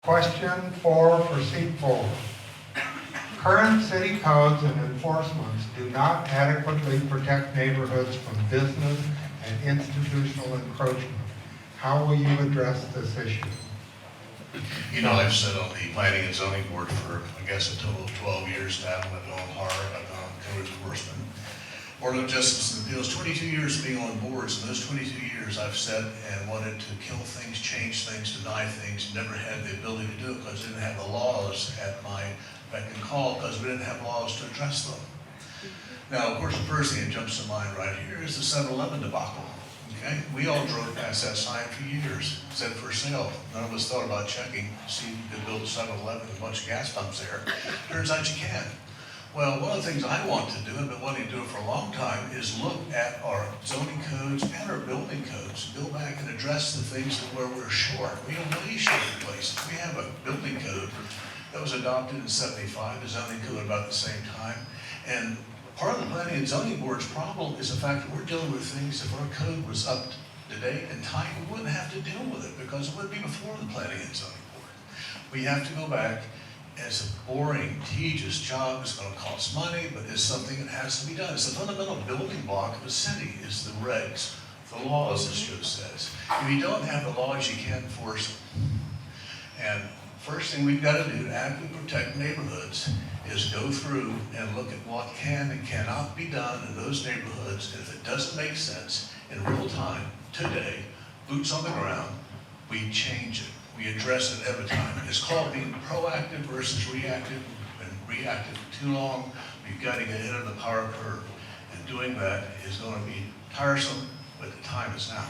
Question 4 for seat 4. Current city codes and enforcements do not adequately protect neighborhoods from business and institutional encroachment. How will you address this issue? You know, I've sat on the planning and zoning board for, I guess, a total of 12 years now. I've been on HAR, I've been on code enforcement, Board of Justice and Appeals, 22 years being on boards. In those 22 years, I've sat and wanted to kill things, change things, deny things, never had the ability to do it because I didn't have the laws at my beck and call, because we didn't have laws to address them. Now, of course, the first thing that jumps to mind right here is the 7-Eleven debacle. Okay, we all drove past that sign for years, said for sale. None of us thought about checking to see if you could build a 7-Eleven with a bunch of gas pumps there. Turns out you can. Well, one of the things I want to do, and been wanting to do it for a long time, is look at our zoning codes and our building codes, go back and address the things where we're short. We don't really short in places. We have a building code that was adopted in '75, the zoning code about the same time, and part of the planning and zoning board's problem is the fact that we're dealing with things. If our code was up to date and tight, we wouldn't have to deal with it because it would be before the planning and zoning board. We have to go back. It's a boring, tedious job. It's going to cost money, but it's something that has to be done. It's the fundamental building block of a city is the regs, the laws, as Joe says. If you don't have the laws, you can't enforce them. And first thing we've got to do to adequately protect neighborhoods is go through and look at what can and cannot be done in those neighborhoods. And if it doesn't make sense in real time, today, boots on the ground, we change it. We address it every time. It's called being proactive versus reactive. We've been reactive for too long. We've got to get ahead of the power curve. And doing that is going to be tiresome, but the time is now.